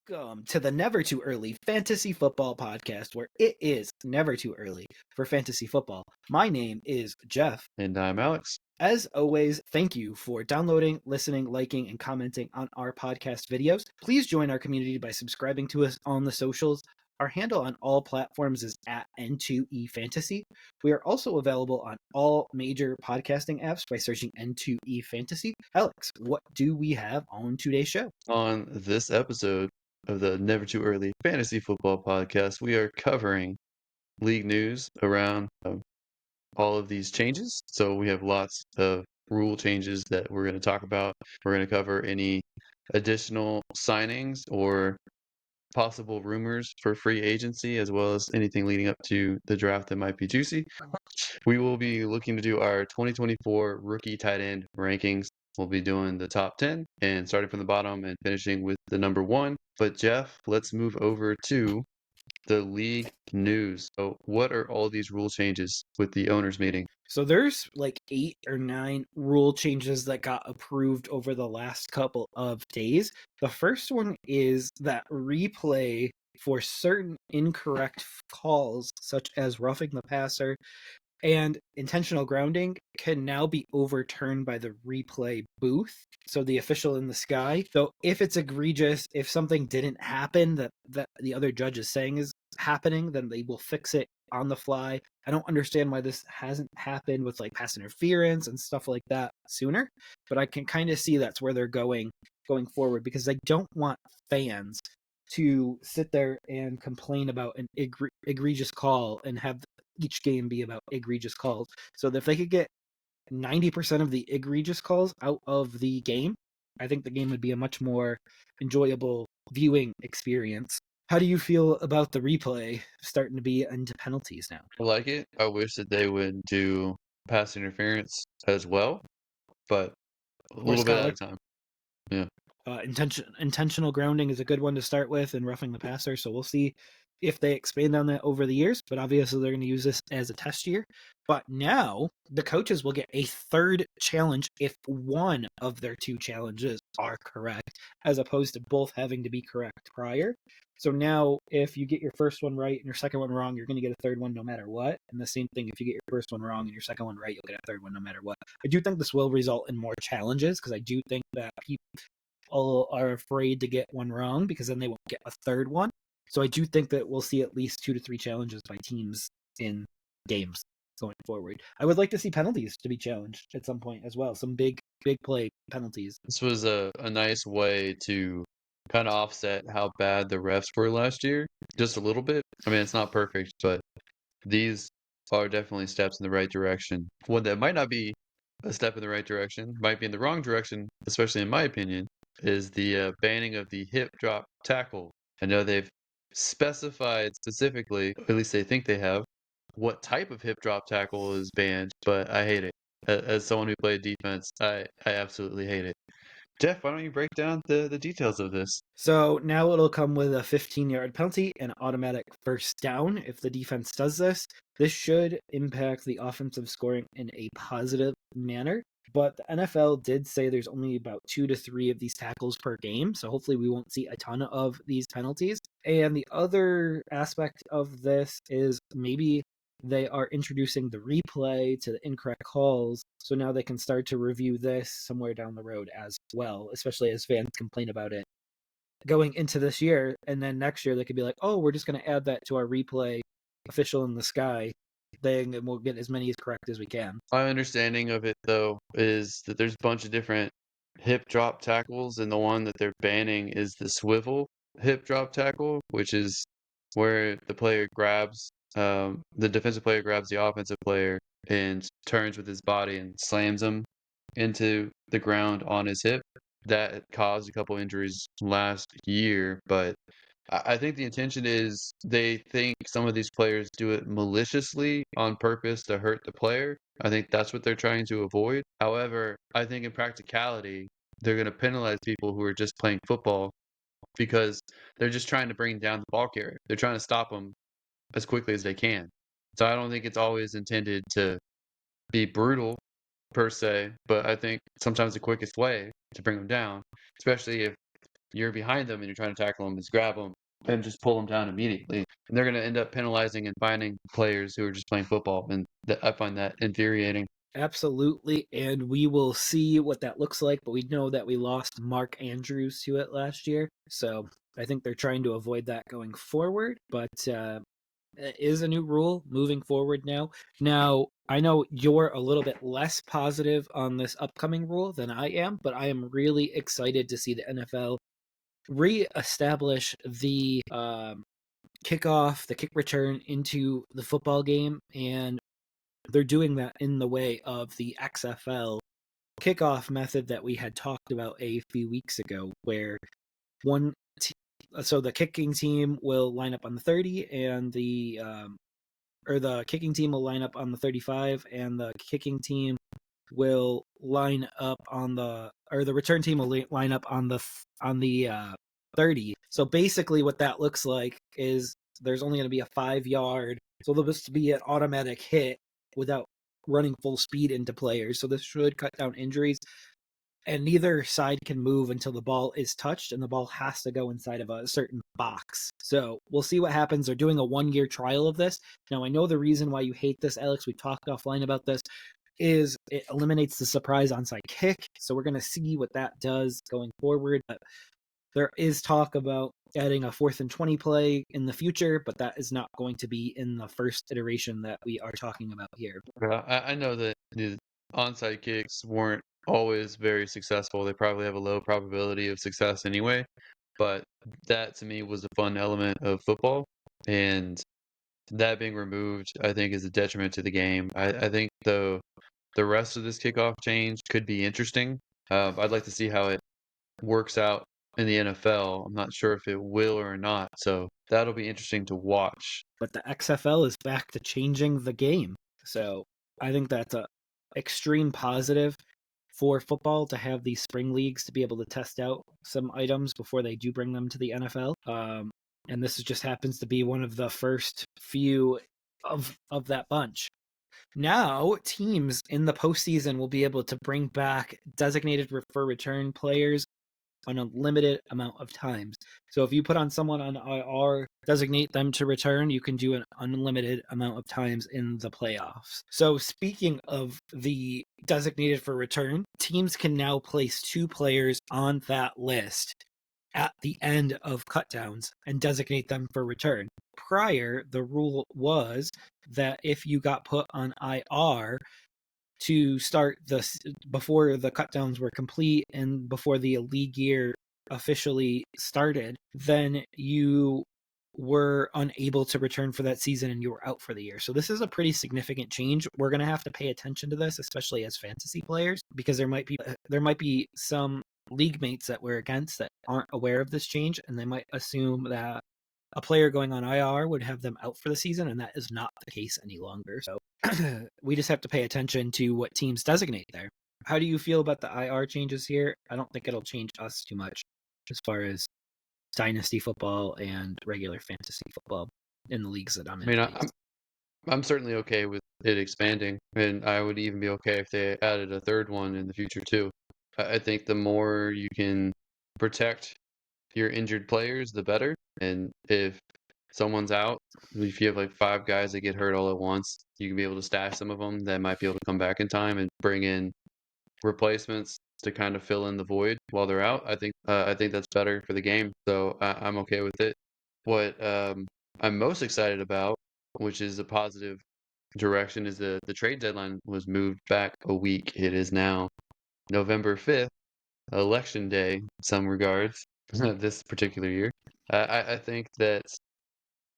Welcome to the Never Too Early Fantasy Football Podcast, where it is never too early for fantasy football. My name is Jeff. And I'm Alex. As always, thank you for downloading, listening, liking, and commenting on our podcast videos. Please join our community by subscribing to us on the socials. Our handle on all platforms is at N2E Fantasy. We are also available on all major podcasting apps by searching N2E Fantasy. Alex, what do we have on today's show? On this episode of the Never Too Early Fantasy Football Podcast, we are covering league news around all of these changes. So we have lots of rule changes that we're going to talk about. We're going to cover any additional signings or possible rumors for free agency, as well as anything leading up to the draft that might be juicy. We will be looking to do our 2024 rookie tight end rankings. We'll be doing the top 10 and starting from the bottom and finishing with the number 1. But Jeff, let's move over to the league news. So what are all these rule changes with the owners meeting? So there's like 8 or 9 rule changes that got approved over the last couple of days. The first one is that replay for certain incorrect calls, such as roughing the passer and intentional grounding, can now be overturned by the replay booth. So the official in the sky. So if it's egregious, if something didn't happen that the other judge is saying is happening, then they will fix it on the fly. I don't understand why this hasn't happened with like pass interference and stuff like that sooner, but I can kind of see that's where they're going forward, because I don't want fans to sit there and complain about an egregious call and have each game be about egregious calls. So if they could get 90% of the egregious calls out of the game, I think the game would be a much more enjoyable viewing experience. How do you feel about the replay starting to be into penalties now? I like it. I wish that they would do pass interference as well, but a Or little bit at Scholar? a time. Yeah. Intentional grounding is a good one to start with, and roughing the passer. So we'll see if they expand on that over the years. But obviously, they're going to use this as a test year. But now the coaches will get a third challenge if one of their 2 challenges are correct, as opposed to both having to be correct prior. So now, if you get your first one right and your second one wrong, you're going to get a third one no matter what. And the same thing, if you get your first one wrong and your second one right, you'll get a third one no matter what. I do think this will result in more challenges, because I do think that people are afraid to get one wrong because then they won't get a third one. So I do think that we'll see at least 2 to 3 challenges by teams in games going forward. I would like to see penalties to be challenged at some point as well. Some big play penalties. This was a nice way to kind of offset how bad the refs were last year, just a little bit. I mean, it's not perfect, but these are definitely steps in the right direction. One that might not be a step in the right direction, might be in the wrong direction, especially in my opinion, is the banning of the hip drop tackle. I know they've specified specifically, at least they think they have, what type of hip drop tackle is banned, but I hate it. As someone who played defense, I absolutely hate it. Jeff, why don't you break down the details of this? So now it'll come with a 15-yard penalty and automatic first down if the defense does this. This should impact the offensive scoring in a positive manner. But the NFL did say there's only about 2 to 3 of these tackles per game, so hopefully we won't see a ton of these penalties. And the other aspect of this is maybe they are introducing the replay to the incorrect calls, so now they can start to review this somewhere down the road as well, especially as fans complain about it going into this year. And then next year they could be like, oh, we're just going to add that to our replay official in the sky thing, and we'll get as many as correct as we can. My understanding of it, though, is that there's a bunch of different hip drop tackles, and the one that they're banning is the swivel hip drop tackle, which is where the player grabs, the defensive player grabs the offensive player and turns with his body and slams him into the ground on his hip. That caused a couple injuries last year, but I think the intention is they think some of these players do it maliciously on purpose to hurt the player. I think that's what they're trying to avoid. However, I think in practicality, they're going to penalize people who are just playing football because they're just trying to bring down the ball carrier. They're trying to stop them as quickly as they can. So I don't think it's always intended to be brutal per se, but I think sometimes the quickest way to bring them down, especially if you're behind them and you're trying to tackle them is grab them and just pull them down immediately. And they're going to end up penalizing and finding players who are just playing football. And I find that infuriating. Absolutely, and we will see what that looks like, but we know that we lost Mark Andrews to it last year, so I think they're trying to avoid that going forward, but it is a new rule moving forward now. Now, I know you're a little bit less positive on this upcoming rule than I am, but I am really excited to see the NFL reestablish the kickoff, the kick return into the football game, and they're doing that in the way of the XFL kickoff method that we had talked about a few weeks ago, where so the kicking team will line up on the 30 and the kicking team will line up on the 35 and the kicking team will line up on the return team will line up on the 30. So basically what that looks like is there's only going to be a 5-yard, so there'll just be an automatic hit without running full speed into players. So this should cut down injuries. And neither side can move until the ball is touched, and the ball has to go inside of a certain box. So we'll see what happens. They're doing a 1-year trial of this. Now, I know the reason why you hate this, Alex. We talked offline about this. Is it eliminates the surprise onside kick. So we're going to see what that does going forward. But there is talk about adding a 4th and 20 play in the future, but that is not going to be in the first iteration that we are talking about here. I know that the onside kicks weren't always very successful. They probably have a low probability of success anyway. But that to me was a fun element of football. And that being removed, I think, is a detriment to the game. I think the rest of this kickoff change could be interesting. I'd like to see how it works out in the NFL. I'm not sure if it will or not, so that'll be interesting to watch. But the XFL is back to changing the game. So I think that's a extreme positive for football to have these spring leagues to be able to test out some items before they do bring them to the NFL. And this just happens to be one of the first few of that bunch. Now, teams in the postseason will be able to bring back designated for return players an unlimited amount of times. So if you put on someone on IR, designate them to return, you can do an unlimited amount of times in the playoffs. So speaking of the designated for return, teams can now place 2 players on that list at the end of cutdowns and designate them for return. Prior, the rule was that if you got put on IR, to start before the cutdowns were complete and before the league year officially started, then you were unable to return for that season and you were out for the year. So this is a pretty significant change. We're going to have to pay attention to this, especially as fantasy players, because there might be some league mates that we're against that aren't aware of this change, and they might assume that a player going on IR would have them out for the season, and that is not the case any longer. So we just have to pay attention to what teams designate there. How do you feel about the IR changes here? I don't think it'll change us too much as far as dynasty football and regular fantasy football in the leagues that I'm in. I mean, I'm certainly okay with it expanding, and I would even be okay if they added a third one in the future too. I think the more you can protect your injured players, the better. And if someone's out, if you have like 5 guys that get hurt all at once, you can be able to stash some of them that might be able to come back in time and bring in replacements to kind of fill in the void while they're out. I think that's better for the game, so I'm okay with it. What I'm most excited about, which is a positive direction, is the trade deadline was moved back a week. It is now November 5th, Election Day in some regards, this particular year. I think that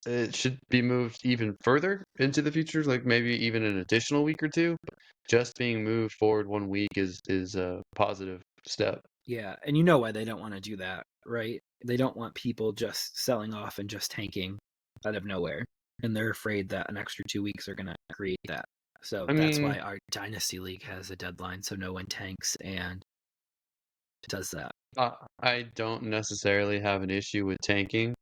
it should be moved even further into the future, like maybe even an additional week or 2. But just being moved forward 1 week is a positive step. Yeah, and you know why they don't want to do that, right? They don't want people just selling off and just tanking out of nowhere. And they're afraid that an extra 2 weeks are going to create that. So that's why our Dynasty League has a deadline, so no one tanks and does that. I don't necessarily have an issue with tanking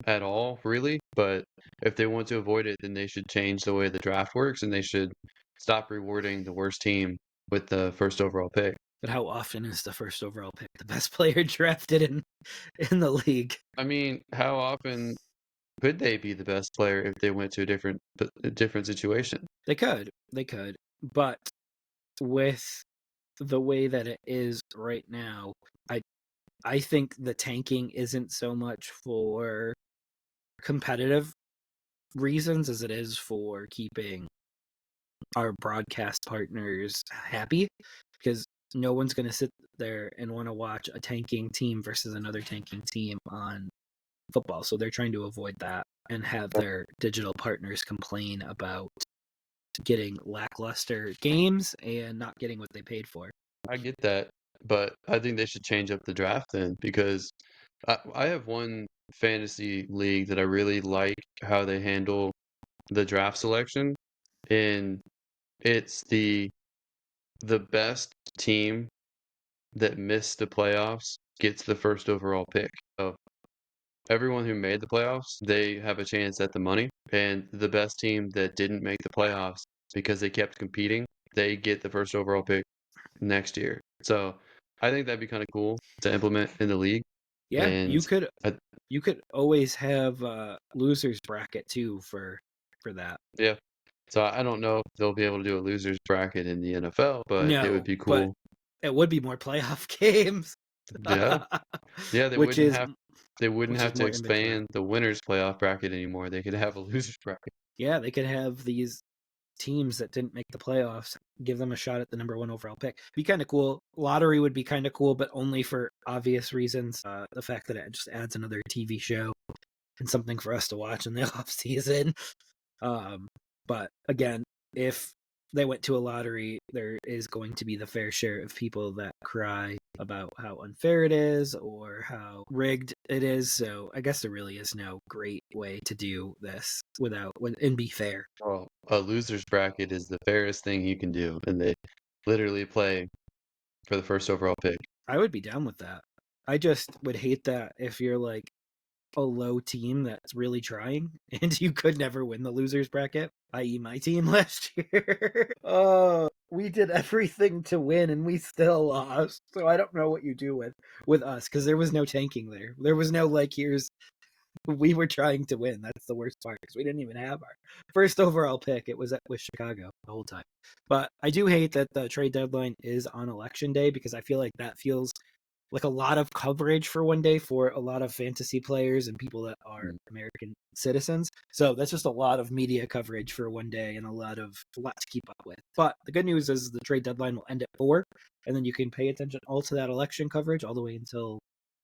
at all, really. But if they want to avoid it, then they should change the way the draft works, and they should stop rewarding the worst team with the first overall pick. But how often is the first overall pick the best player drafted in the league? I mean, how often could they be the best player if they went to a different situation? They could, but with the way that it is right now, I I think the tanking isn't so much for competitive reasons as it is for keeping our broadcast partners happy, because no one's going to sit there and want to watch a tanking team versus another tanking team on football. So they're trying to avoid that and have their digital partners complain about getting lackluster games and not getting what they paid for. I get that, but I think they should change up the draft then because I have one fantasy league that I really like how they handle the draft selection, and it's the best team that missed the playoffs gets the first overall pick. So everyone who made the playoffs, they have a chance at the money, and the best team that didn't make the playoffs because they kept competing, they get the first overall pick next year. So I think that'd be kind of cool to implement in the league. Yeah, And I, you could always have losers bracket too for that. yeah, so I don't know if they'll be able to do a losers bracket in the NFL, but it would No, be but cool. it would be more playoff games. Yeah, yeah, which is they wouldn't which is have to more inventory. expand the winners playoff bracket anymore. They could have a losers bracket. Yeah, they could have these teams that didn't make the playoffs give them a shot at the number one overall pick. Be kind of cool. Lottery would be kind of cool, but only for obvious reasons. The fact that it just adds another TV show and something for us to watch in the off season. But again, if they went to a lottery, there is going to be the fair share of people that cry about how unfair it is or how rigged it is. So I guess there really is no great way to do this without and be fair. Well, a losers bracket is the fairest thing you can do, and they literally play for the first overall pick. I would be down with that. I just would hate that if you're like a low team that's really trying and you could never win the losers bracket, i.e. my team last year. Oh, we did everything to win and we still lost. So I don't know what you do with us because there was no tanking there. There was no like here's we were trying to win. That's the worst part because we didn't even have our first overall pick. It was with Chicago the whole time. But I do hate that the trade deadline is on election day because I feel like that feels like a lot of coverage for one day for a lot of fantasy players and people that are American citizens. So that's just a lot of media coverage for one day and a lot to keep up with. But the good news is the trade deadline will end at 4, and then you can pay attention all to that election coverage all the way until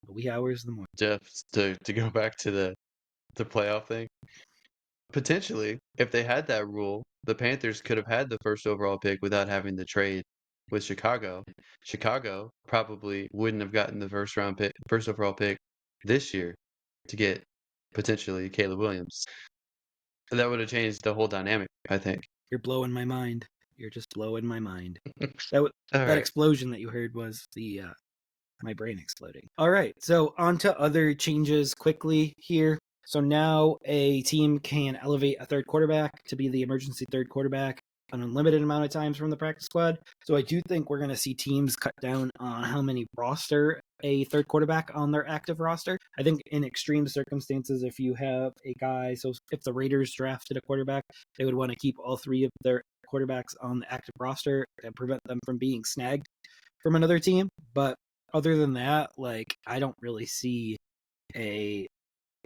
the wee hours of the morning. Jeff, to go back to the playoff thing, potentially, if they had that rule, the Panthers could have had the first overall pick without having the trade with Chicago. Chicago probably wouldn't have gotten the first overall pick this year to get potentially Caleb Williams. That would have changed the whole dynamic, I think. You're blowing my mind. You're just blowing my mind. All That right. explosion that you heard was the my brain exploding. All right, so on to other changes quickly here. So now a team can elevate a third quarterback to be the emergency third quarterback an unlimited amount of times from the practice squad. So I do think we're going to see teams cut down on how many roster a third quarterback on their active roster. I think in extreme circumstances, if you have a guy, so if the Raiders drafted a quarterback, they would want to keep all 3 of their quarterbacks on the active roster and prevent them from being snagged from another team. But other than that, like I don't really see a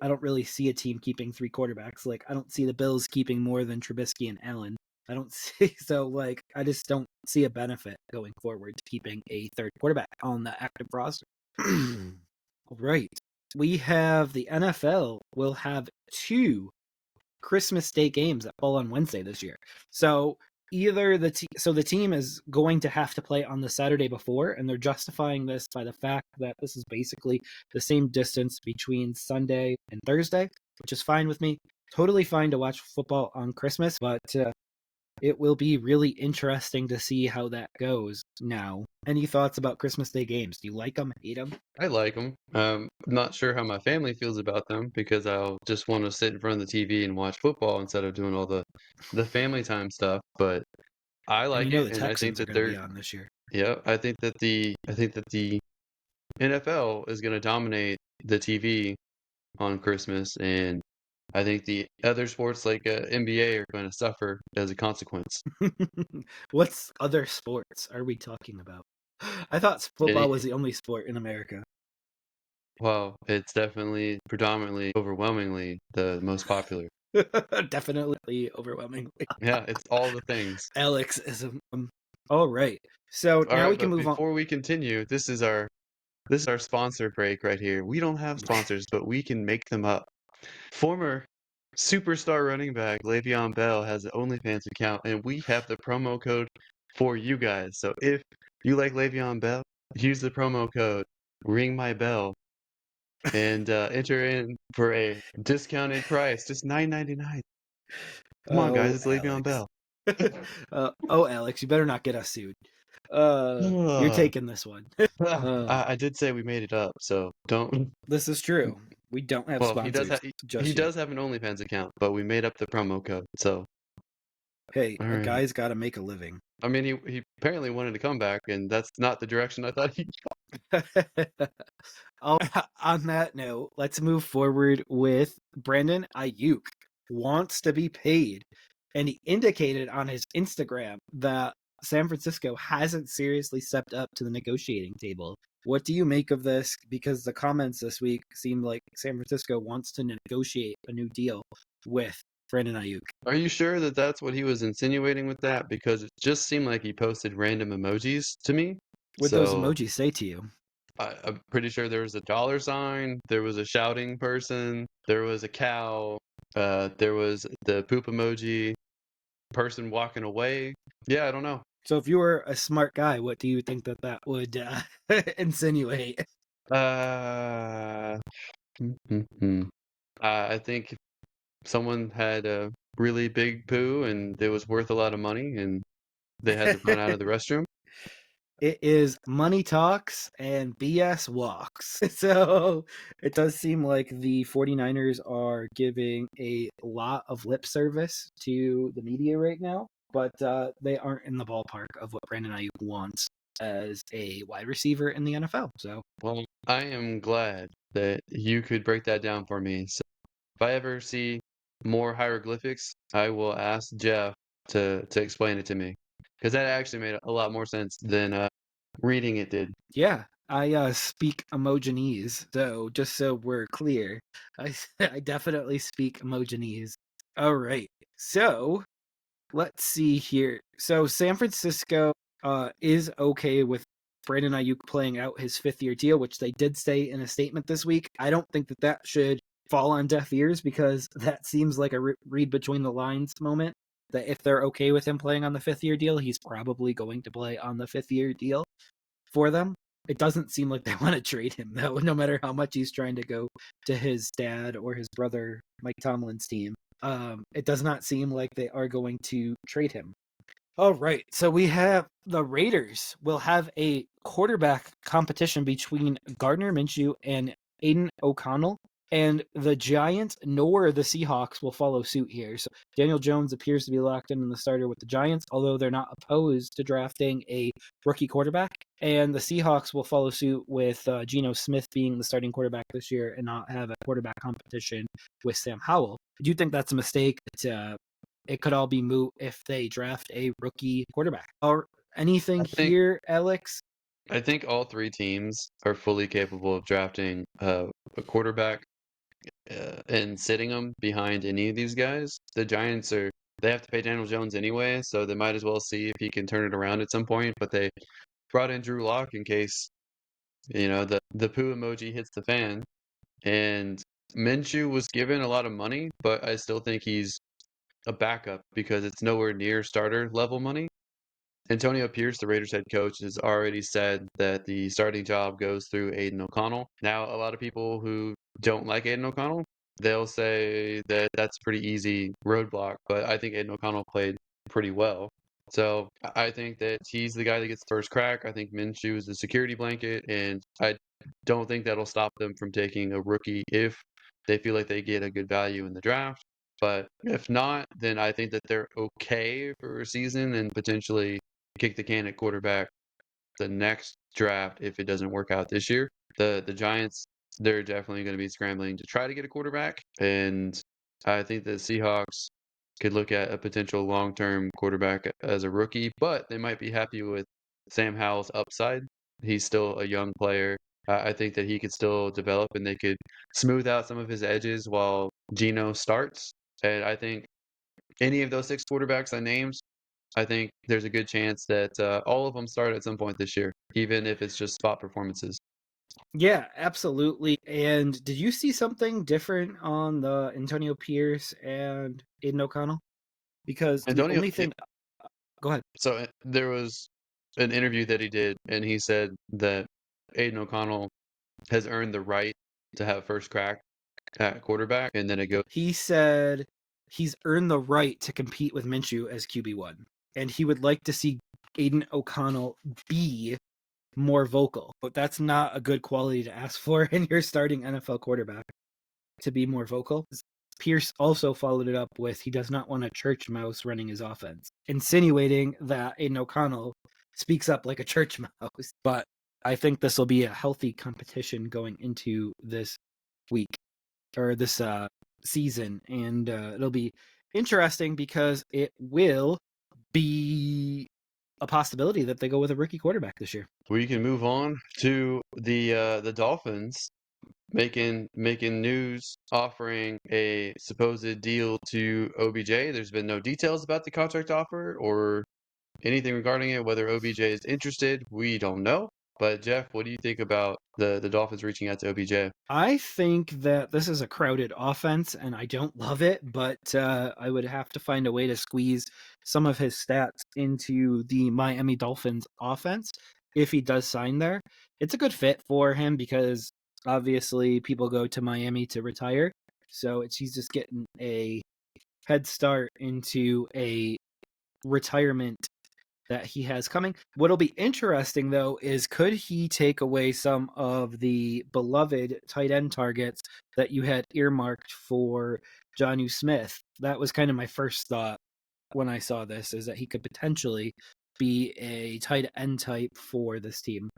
team keeping 3 quarterbacks. Like I don't see the Bills keeping more than Trubisky and Allen. I don't see so like I just don't see a benefit going forward to keeping a third quarterback on the active roster. All right. We have the NFL will have 2 Christmas Day games that fall on Wednesday this year. So either the team is going to have to play on the Saturday before, and they're justifying this by the fact that this is basically the same distance between Sunday and Thursday, which is fine with me. Totally fine to watch football on Christmas, but it will be really interesting to see how that goes now. Any thoughts about Christmas Day games? Do you like them, hate them? I like them. I'm not sure how my family feels about them because I'll just want to sit in front of the TV and watch football instead of doing all the family time stuff. But I And like you know it, the and I think Texans are that going to they're be on this year. yeah, I think that the NFL is gonna dominate the TV on Christmas, and I think the other sports like NBA are going to suffer as a consequence. What's other sports are we talking about? I thought football was It, the only sport in America. well, it's definitely predominantly, overwhelmingly the most popular. Definitely overwhelmingly. Yeah, it's all the things. Alex is all right. So All now we right, can but move on. before we continue, this is our sponsor break right here. We don't have sponsors, but we can make them up. Former superstar running back Le'Veon Bell has an OnlyFans account, and we have the promo code for you guys. So if you like Le'Veon Bell, use the promo code Ring My Bell and enter in for a discounted price, just $9.99. Come on, guys, Oh, it's Le'Veon Alex. Bell. Oh, Alex, you better not get us sued. You're Ugh. taking this one. I did say we made it up, so don't. This is true. We don't have Well, sponsors he just yet. does have an OnlyFans account, but we made up the promo code. So, Hey, all a right. guy's got to make a living. I mean, he apparently wanted to come back, and that's not the direction I thought he. Oh, on that note, let's move forward with Brandon Ayuk wants to be paid, and he indicated on his Instagram that San Francisco hasn't seriously stepped up to the negotiating table. What do you make of this? Because the comments this week seem like San Francisco wants to negotiate a new deal with Brandon Ayuk. Are you sure that that's what he was insinuating with that? Because it just seemed like he posted random emojis to me. What those So emojis say to you? I'm pretty sure there was a dollar sign, there was a shouting person, there was a cow, there was the poop emoji, person walking away. Yeah, I don't know. So, if you were a smart guy, what do you think that that would insinuate? Uh, I think if someone had a really big poo and it was worth a lot of money and they had to run out of the restroom. It is money talks and BS walks. So it does seem like the 49ers are giving a lot of lip service to the media right now, but they aren't in the ballpark of what Brandon Ayuk wants as a wide receiver in the NFL. So Well, I am glad that you could break that down for me. So if I ever see more hieroglyphics, I will ask Jeff to explain it to me because that actually made a lot more sense than reading it did. yeah, I speak emojanese. So just so we're clear, I definitely speak emojanese. All right. So let's see here. So San Francisco is okay with Brandon Ayuk playing out his 5th-year deal, which they did say in a statement this week. I don't think that that should fall on deaf ears because that seems like a read between the lines moment. That if they're okay with him playing on the 5th-year deal, he's probably going to play on the 5th-year deal for them. It doesn't seem like they want to trade him though, no matter how much he's trying to go to his dad or his brother Mike Tomlin's team. It does not seem like they are going to trade him. All right, so we have the Raiders will have a quarterback competition between Gardner Minshew and Aiden O'Connell, and the Giants nor the Seahawks will follow suit here. So Daniel Jones appears to be locked in the starter with the Giants, although they're not opposed to drafting a rookie quarterback. And the Seahawks will follow suit with Geno Smith being the starting quarterback this year and not have a quarterback competition with Sam Howell. Do you think that's a mistake? It could all be moot if they draft a rookie quarterback. Or anything I think here, Alex? I think all three teams are fully capable of drafting a quarterback and sitting them behind any of these guys. The Giants they have to pay Daniel Jones anyway, so they might as well see if he can turn it around at some point. But they brought in Drew Lock in case the poo emoji hits the fan. And Minshew was given a lot of money, but I still think he's a backup because it's nowhere near starter level money. Antonio Pierce, the Raiders head coach, has already said that the starting job goes through Aiden O'Connell. Now, a lot of people who don't like Aiden O'Connell, they'll say that that's pretty easy roadblock, but I think Aiden O'Connell played pretty well. So I think that he's the guy that gets the first crack. I think Minshew is the security blanket, and I don't think that'll stop them from taking a rookie if they feel like they get a good value in the draft. But if not, then I think that they're okay for a season and potentially kick the can at quarterback the next draft if it doesn't work out this year. The Giants, they're definitely going to be scrambling to try to get a quarterback, and I think the Seahawks could look at a potential long-term quarterback as a rookie, but they might be happy with Sam Howell's upside. He's still a young player. I think that he could still develop, and they could smooth out some of his edges while Geno starts. And I think any of those 6 quarterbacks I named, I think there's a good chance that, all of them start at some point this year, even if it's just spot performances. Yeah, absolutely. And did you see something different on the Antonio Pierce and Aiden O'Connell? Because the Antonio only yeah, thing, go ahead. so, there was an interview that he did, and he said that Aiden O'Connell has earned the right to have first crack at quarterback, and then it goes. He said he's earned the right to compete with Minshew as QB1, and he would like to see Aiden O'Connell be more vocal. But that's not a good quality to ask for in your starting NFL quarterback, to be more vocal. Pierce also followed it up with he does not want a church mouse running his offense, insinuating that Aiden O'Connell speaks up like a church mouse. But I think this will be a healthy competition going into this week or this season, and it'll be interesting because it will be a possibility that they go with a rookie quarterback this year. We can move on to the Dolphins making news offering a supposed deal to OBJ. There's been no details about the contract offer or anything regarding it, whether OBJ is interested, we don't know. But Jeff, what do you think about the Dolphins reaching out to OBJ? I think that this is a crowded offense, and I don't love it, but I would have to find a way to squeeze some of his stats into the Miami Dolphins offense if he does sign there. It's a good fit for him because obviously people go to Miami to retire, so he's just getting a head start into a retirement that he has coming. What'll be interesting though is could he take away some of the beloved tight end targets that you had earmarked for Jonnu Smith? That was kind of my first thought when I saw this, is that he could potentially be a tight end type for this team.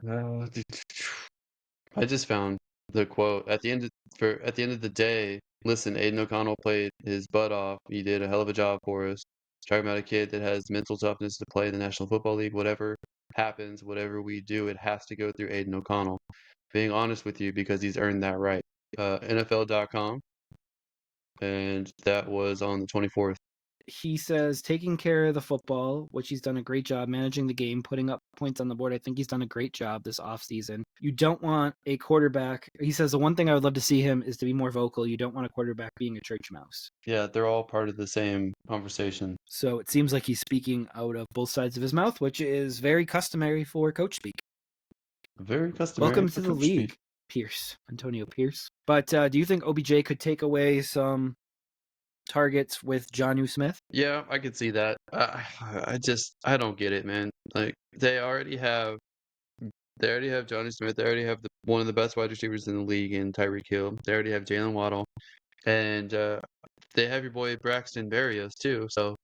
I just found the quote at the end of the day. Listen, Aiden O'Connell played his butt off. He did a hell of a job for us. Talking about a kid that has mental toughness to play in the National Football League. Whatever happens, whatever we do, it has to go through Aiden O'Connell. Being honest with you, because he's earned that right. NFL.com, and that was on the 24th. He says taking care of the football, which he's done a great job managing the game, putting up points on the board. I think he's done a great job this offseason. You don't want a quarterback. He says the one thing I would love to see him is to be more vocal. You don't want a quarterback being a church mouse. Yeah, they're all part of the same conversation. So it seems like he's speaking out of both sides of his mouth, which is very customary for coach speak. Very customary Welcome for to the coach league, speak. Pierce, Antonio Pierce. But do you think OBJ could take away some targets with Jonnu Smith? Yeah, I could see that. I don't get it, man. Like they already have Johnny Smith. They already have one of the best wide receivers in the league in Tyreek Hill. They already have Jalen Waddle, and they have your boy Braxton Berrios too. So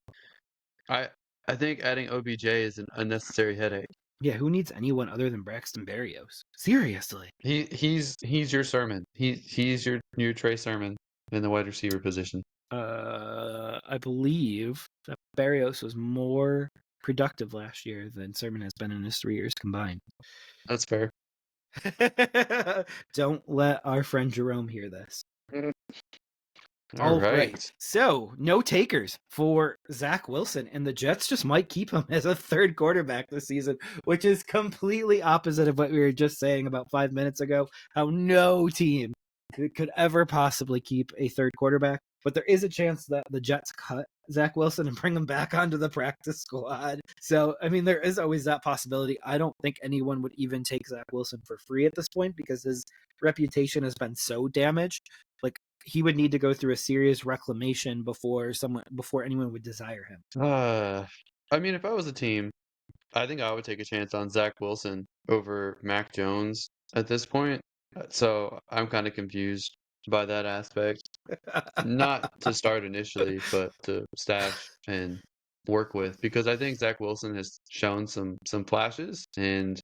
I I think adding OBJ is an unnecessary headache. Yeah, who needs anyone other than Braxton Berrios? Seriously. He's your Sermon. He's your Trey Sermon in the wide receiver position. I believe that Barrios was more productive last year than Sermon has been in his 3 years combined. That's fair. Don't let our friend Jerome hear this. All All right. right. So, no takers for Zach Wilson, and the Jets just might keep him as a third quarterback this season, which is completely opposite of what we were just saying about 5 minutes ago, how no team could ever possibly keep a third quarterback. But there is a chance that the Jets cut Zach Wilson and bring him back onto the practice squad. So, I mean, there is always that possibility. I don't think anyone would even take Zach Wilson for free at this point because his reputation has been so damaged. Like, he would need to go through a serious reclamation before anyone would desire him. I mean, if I was a team, I think I would take a chance on Zach Wilson over Mac Jones at this point. So I'm kind of confused. by that aspect. Not to start initially, but to stash and work with because I think Zach Wilson has shown some flashes, and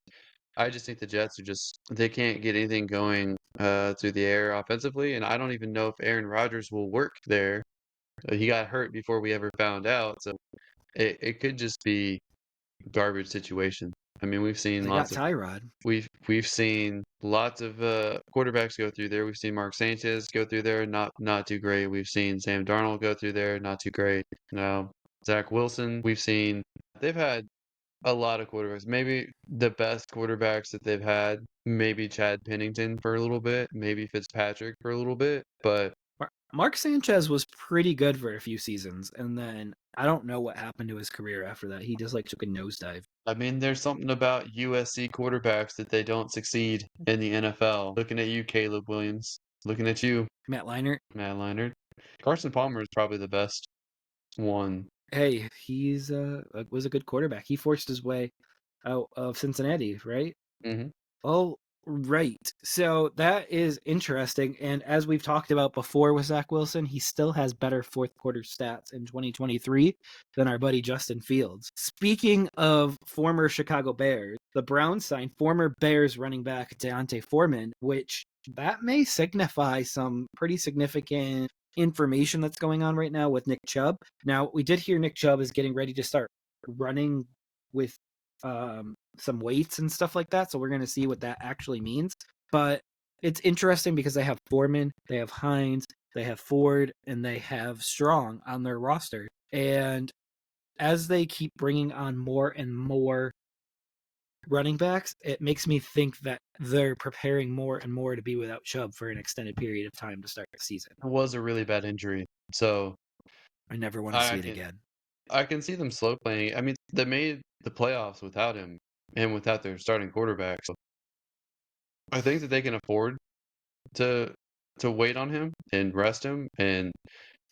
I just think the Jets are just they can't get anything going through the air offensively, and I don't even know if Aaron Rodgers will work there. He got hurt before we ever found out, so it could just be garbage situation. I mean, They got Tyrod. we've seen lots of quarterbacks go through there. We've seen Mark Sanchez go through there, not too great. We've seen Sam Darnold go through there, not too great. Now Zach Wilson, we've seen they've had a lot of quarterbacks. Maybe the best quarterbacks that they've had, maybe Chad Pennington for a little bit, maybe Fitzpatrick for a little bit, but Mark Sanchez was pretty good for a few seasons, and then I don't know what happened to his career after that. He just like took a nosedive. I mean, there's something about USC quarterbacks that they don't succeed in the NFL. Looking at you, Caleb Williams. Looking at you, Matt Leinart. Matt Leinart. Carson Palmer is probably the best one. Hey, he's was a good quarterback. He forced his way out of Cincinnati, right? Hmm. Oh, right. So that is interesting. And as we've talked about before with Zach Wilson, he still has better fourth quarter stats in 2023 than our buddy Justin Fields. Speaking of former Chicago Bears, the Browns signed former Bears running back Deontay Foreman, which that may signify some pretty significant information that's going on right now with Nick Chubb. Now, we did hear Nick Chubb is getting ready to start running with some weights and stuff like that. So we're going to see what that actually means. But it's interesting because they have Foreman, they have Hines, they have Ford, and they have Strong on their roster. And as they keep bringing on more and more running backs, it makes me think that they're preparing more and more to be without Chubb for an extended period of time to start the season. It was a really bad injury, so I never want to I see it can again. I can see them slow playing. I mean, they made the playoffs without him and without their starting quarterback. So I think that they can afford to wait on him and rest him. And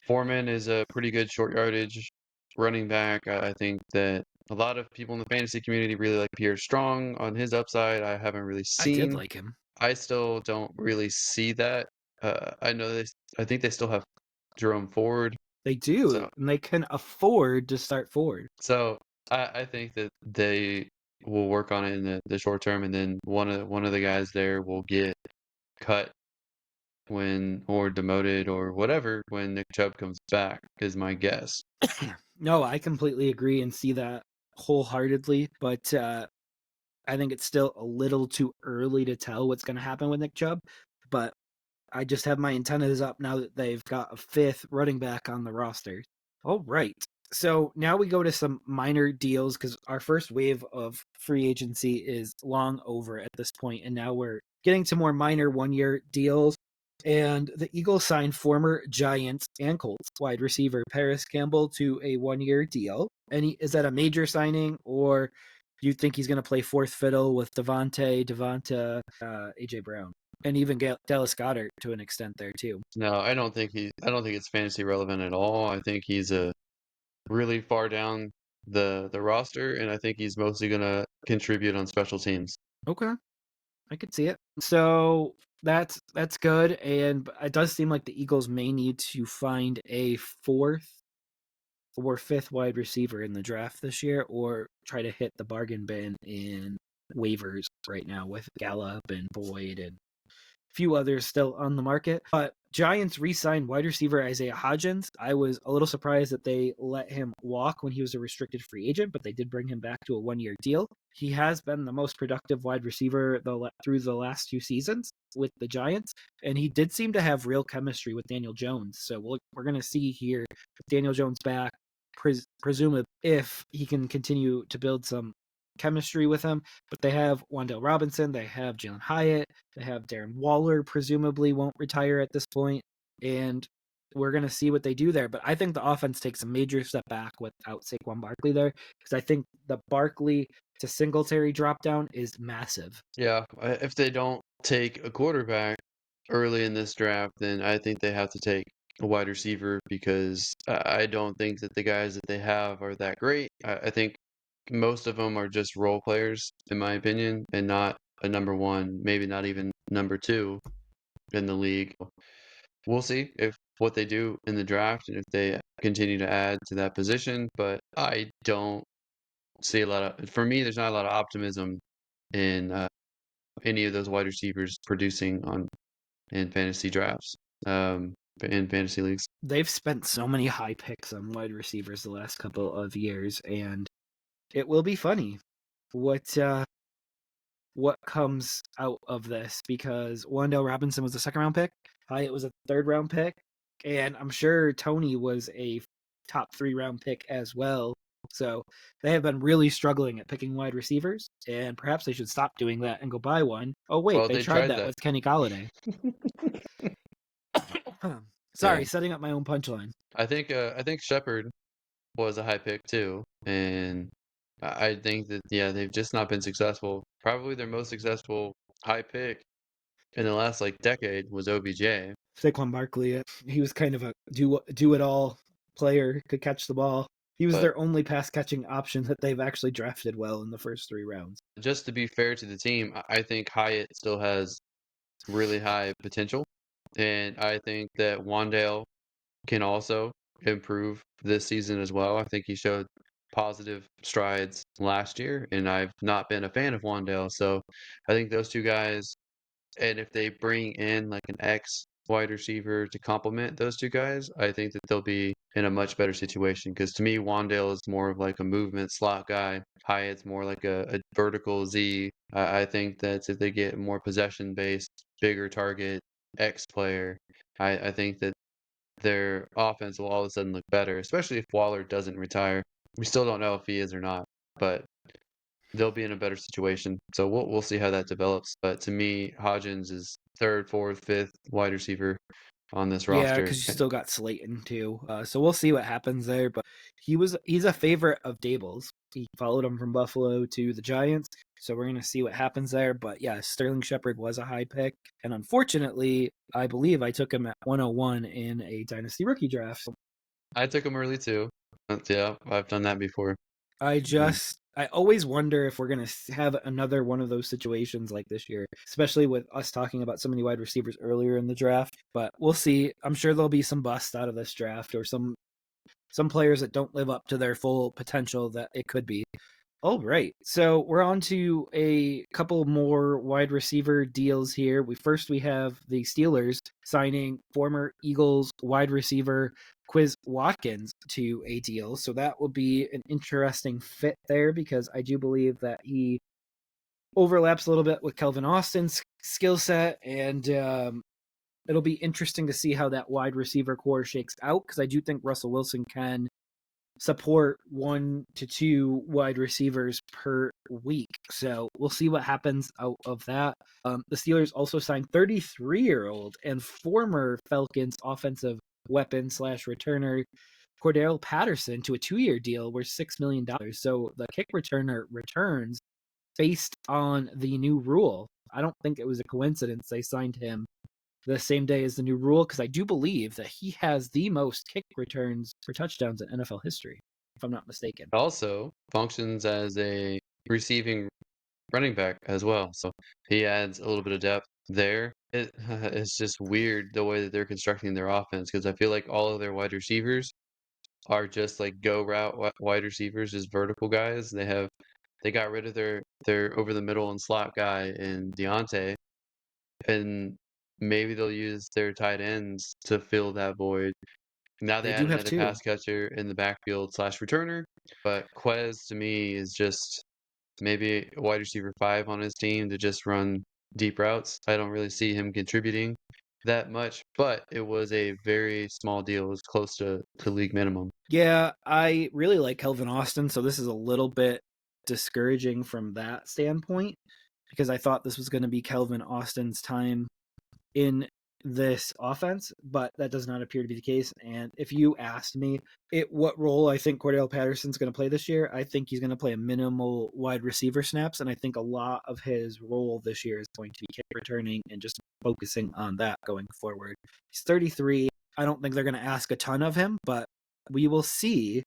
Foreman is a pretty good short yardage running back. I think that a lot of people in the fantasy community really like Pierre Strong on his upside. I haven't really I did seen. like him. I still don't really see that. I know they. I think they still have Jerome Ford. They do, So and they can afford to start Ford. so I think that they will work on it in the short term, and then one of the guys there will get cut when or demoted or whatever when Nick Chubb comes back, is my guess. No, I completely agree and see that wholeheartedly, but I think it's still a little too early to tell what's going to happen with Nick Chubb. But I just have my antennas up now that they've got a fifth running back on the roster. All right. So now we go to some minor deals because our first wave of free agency is long over at this point, and now we're getting to more minor 1 year deals. And the Eagles signed former Giants and Colts wide receiver Paris Campbell to a 1 year deal. Is that a major signing, or do you think he's going to play fourth fiddle with Devonta, AJ Brown, and even Dallas Goddard to an extent there too? No, I don't think it's fantasy relevant at all. I think he's a really far down the roster, and I think he's mostly gonna contribute on special teams. Okay, I could see it. So that's good, and it does seem like the Eagles may need to find a fourth or fifth wide receiver in the draft this year, or try to hit the bargain bin in waivers right now with Gallup and Boyd and few others still on the market. But Giants re-signed wide receiver Isaiah Hodgins. I was a little surprised that they let him walk when he was a restricted free agent, but they did bring him back to a 1 year deal. He has been the most productive wide receiver through the last 2 seasons with the Giants, and he did seem to have real chemistry with Daniel Jones. So we're going to see here with Daniel Jones back, presumably if he can continue to build some chemistry with him. But they have Wan'Dale Robinson, they have Jalen Hyatt, they have Darren Waller, presumably won't retire at this point, and we're going to see what they do there. But I think the offense takes a major step back without Saquon Barkley there, because I think the Barkley to Singletary drop down is massive. Yeah, if they don't take a quarterback early in this draft, then I think they have to take a wide receiver because I don't think that the guys that they have are that great. I think most of them are just role players, in my opinion, and not a number one, maybe not even number two in the league. we'll see if what they do in the draft and if they continue to add to that position. But I don't see a lot of, for me, there's not a lot of optimism in any of those wide receivers producing on in fantasy drafts, in fantasy leagues. They've spent so many high picks on wide receivers the last couple of years, and it will be funny what comes out of this, because Wan'Dale Robinson was a second round pick, Hyatt was a third round pick, and I'm sure Tony was a top 3 round pick as well. So they have been really struggling at picking wide receivers, and perhaps they should stop doing that and go buy one. Oh wait, Well, they they tried tried that that. with Kenny Galladay. Yeah, Sorry, setting up my own punchline. I think Shepard was a high pick too, and I think that yeah, they've just not been successful. Probably their most successful high pick in the last like decade was OBJ. Saquon Barkley, he was kind of a do it all player, could catch the ball. He was But their only pass catching option that they've actually drafted well in the first 3 rounds. just to be fair to the team, I think Hyatt still has really high potential, and I think that Wandale can also improve this season as well. I think he showed positive strides last year, and I've not been a fan of Wandale, so I think those two guys, and if they bring in like an X wide receiver to complement those two guys, I think that they'll be in a much better situation. Because to me, Wandale is more of like a movement slot guy. Hyatt's more like a vertical Z. I think that if they get more possession based, bigger target X player, I think that their offense will all of a sudden look better, especially if Waller doesn't retire. We still don't know if he is or not, but they'll be in a better situation. So we'll see how that develops. But to me, Hodgins is third, fourth, fifth wide receiver on this Yeah, roster. because you still got Slayton too. So we'll see what happens there. But he's a favorite of Dable's. He followed him from Buffalo to the Giants. So we're gonna see what happens there. But yeah, Sterling Shepard was a high pick. And unfortunately, I believe I took him at 101 in a dynasty rookie draft. I took him early too. Yeah, I've done that before. Mm. I always wonder if we're going to have another one of those situations like this year, especially with us talking about so many wide receivers earlier in the draft. But we'll see. I'm sure there'll be some bust out of this draft, or some players that don't live up to their full potential that it could be. All right. So we're on to a couple more wide receiver deals here. We have the Steelers signing former Eagles wide receiver Quiz Watkins to a deal. So that will be an interesting fit there, because I do believe that he overlaps a little bit with Kelvin Austin's skill set, and it'll be interesting to see how that wide receiver core shakes out, because I do think Russell Wilson can support 1 to 2 wide receivers per week. So we'll see what happens out of that. The Steelers also signed 33-year-old and former Falcons offensive weapon slash returner Cordell Patterson to a 2-year deal worth $6 million. So the kick returner returns based on the new rule. I don't think it was a coincidence they signed him the same day as the new rule, because I do believe that he has the most kick returns for touchdowns in NFL history, if I'm not mistaken. Also functions as a receiving running back as well. So he adds a little bit of depth there. It's just weird the way that they're constructing their offense because I feel like all of their wide receivers are just like go route wide receivers, just vertical guys. They got rid of their over the middle and slot guy in Deontay, and maybe they'll use their tight ends to fill that void. Now they They add do have another two. pass catcher in the backfield slash returner, but Quez to me is just maybe a wide receiver 5 on his team to just run deep routes. I don't really see him contributing that much, but it was a very small deal. It was close to league minimum. Yeah, I really like Kelvin Austin, so this is a little bit discouraging from that standpoint, because I thought this was going to be Kelvin Austin's time in this offense, but that does not appear to be the case. And if you asked me what role I think Cordell Patterson's going to play this year, I think he's going to play a minimal wide receiver snaps, and I think a lot of his role this year is going to be kick returning and just focusing on that going forward. He's 33. I don't think they're going to ask a ton of him, but we will see,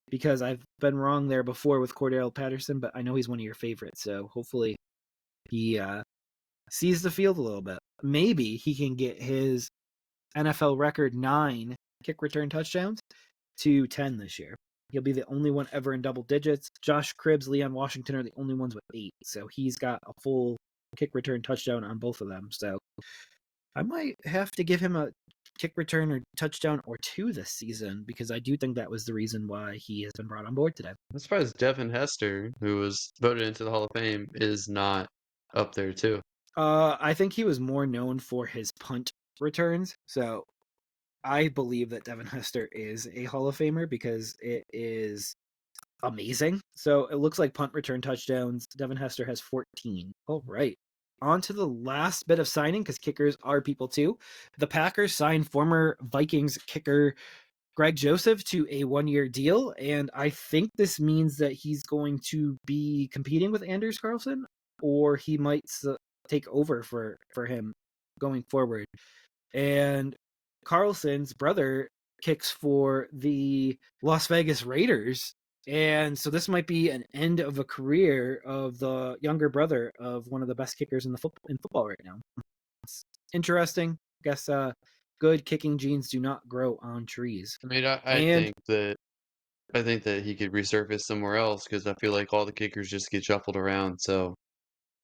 because I've been wrong there before with Cordell Patterson, but I know he's one of your favorites, so hopefully he sees the field a little bit. Maybe he can get his NFL record 9 kick return touchdowns to 10 this year. He'll be the only one ever in double digits. Josh Cribbs, Leon Washington are the only ones with 8. So he's got a full kick return touchdown on both of them. So I might have to give him a kick return or touchdown or 2 this season, because I do think that was the reason why he has been brought on board today. I'm surprised Devin Hester, who was voted into the Hall of Fame, is not up there too. I think he was more known for his punt returns. So I believe that Devin Hester is a Hall of Famer because it is amazing. So it looks like punt return touchdowns. Devin Hester has 14. All right. On to the last bit of signing, because kickers are people too. The Packers signed former Vikings kicker Greg Joseph to a 1-year deal, and I think this means that he's going to be competing with Anders Carlson, or he might take over for him going forward. And Carlson's brother kicks for the Las Vegas Raiders. And so this might be an end of a career of the younger brother of one of the best kickers in football right now. It's interesting. I guess good kicking genes do not grow on trees. I mean, I And think that he could resurface somewhere else because I feel like all the kickers just get shuffled around. So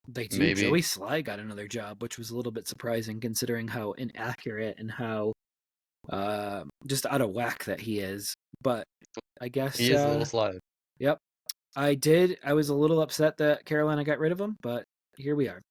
they do. maybe Joey Sly got another job, which was a little bit surprising considering how inaccurate and how just out of whack that he is. But I guess he is a little slide. yep. I was a little upset that Carolina got rid of him, but here we are.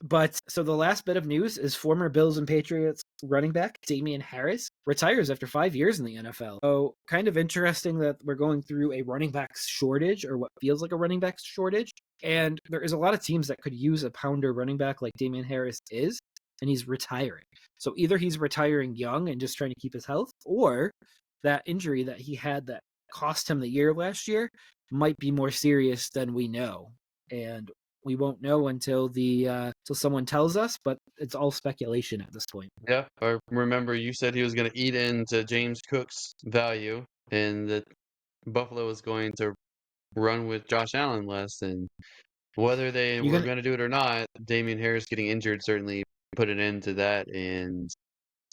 But so the last bit of news is former Bills and Patriots running back Damian Harris retires after 5 years in the NFL. So kind of interesting that we're going through a running back shortage, or what feels like a running back shortage. And there is a lot of teams that could use a pounder running back like Damian Harris is, and he's retiring. So either he's retiring young and just trying to keep his health, or that injury that he had that cost him the year last year might be more serious than we know. And we won't know until someone tells us, but it's all speculation at this point. Yeah, I remember you said he was going to eat into James Cook's value, and that Buffalo was going to run with Josh Allen less. And whether they You were gonna going to do it or not, Damian Harris getting injured certainly put an end to that. And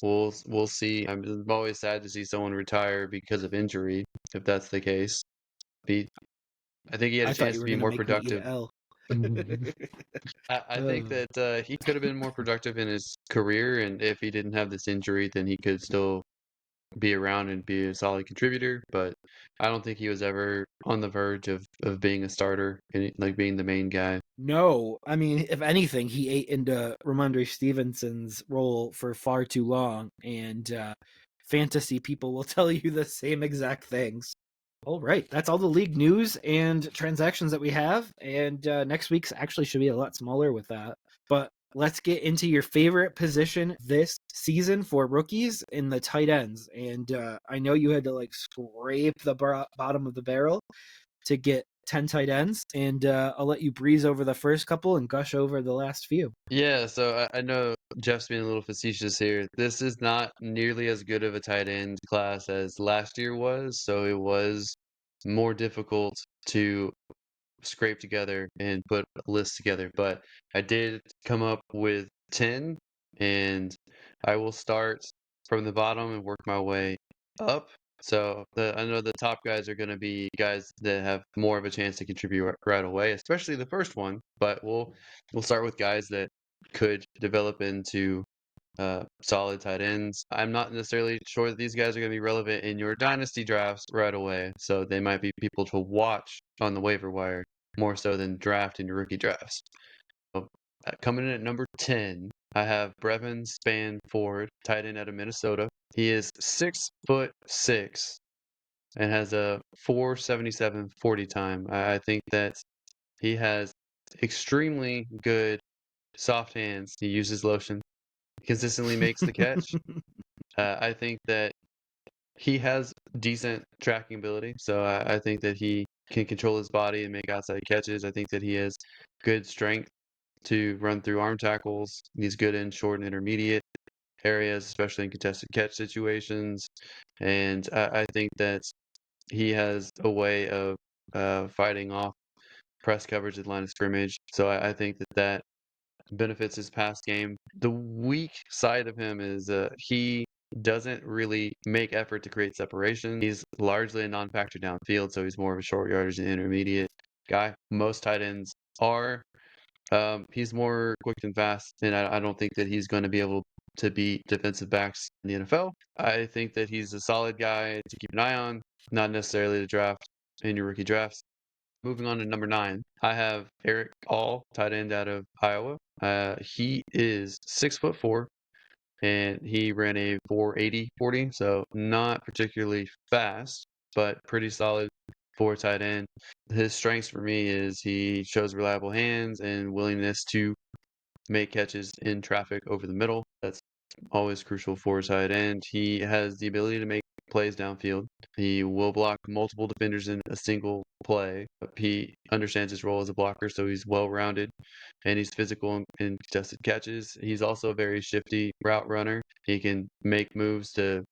we'll see. I'm always sad to see someone retire because of injury, if that's the case. I think he had a I thought chance you to were be gonna more make me eat productive. an L. I think that he could have been more productive in his career, and if he didn't have this injury, then he could still be around and be a solid contributor. But I don't think he was ever on the verge of being a starter and like being the main guy. No, I mean, if anything, he ate into Ramondre Stevenson's role for far too long, and fantasy people will tell you the same exact things. All right, that's all the league news and transactions that we have, and next week's actually should be a lot smaller with that. But let's get into your favorite position this season for rookies in the tight ends. And I know you had to like scrape the bottom of the barrel to get 10 tight ends, and I'll let you breeze over the first couple and gush over the last few. Yeah, so I know Jeff's being a little facetious here. This is not nearly as good of a tight end class as last year was, so it was more difficult to scrape together and put a list together. But I did come up with 10, and I will start from the bottom and work my way up. So I know the top guys are going to be guys that have more of a chance to contribute right away, especially the first one. But we'll start with guys that could develop into solid tight ends. I'm not necessarily sure that these guys are going to be relevant in your dynasty drafts right away, so they might be people to watch on the waiver wire more so than draft in your rookie drafts. So, coming in at number 10, I have Brevin Spanford, tight end out of Minnesota. He is 6'6" and has a 4.77 40 time. I think that he has extremely good soft hands. He uses lotion, consistently makes the catch. I think that he has decent tracking ability, so I think that he can control his body and make outside catches. I think that he has good strength to run through arm tackles. He's good in short and intermediate areas, especially in contested catch situations. And I think that he has a way of fighting off press coverage at the line of scrimmage. So I think that benefits his pass game. The weak side of him is he doesn't really make effort to create separation. He's largely a non-factor downfield, so he's more of a short yardage and intermediate guy. Most tight ends are. He's more quick and fast, and I don't think that he's going to be able to beat defensive backs in the NFL. I think that he's a solid guy to keep an eye on, not necessarily to draft in your rookie drafts. Moving on to number 9, I have Eric All, tight end out of Iowa. He is 6'4", and he ran a 4.80 40, so not particularly fast, but pretty solid for tight end. His strengths for me is he shows reliable hands and willingness to make catches in traffic over the middle. That's always crucial for a tight end. He has the ability to make plays downfield. He will block multiple defenders in a single play. He understands his role as a blocker, so he's well-rounded, and he's physical in contested catches. He's also a very shifty route runner. He can make moves to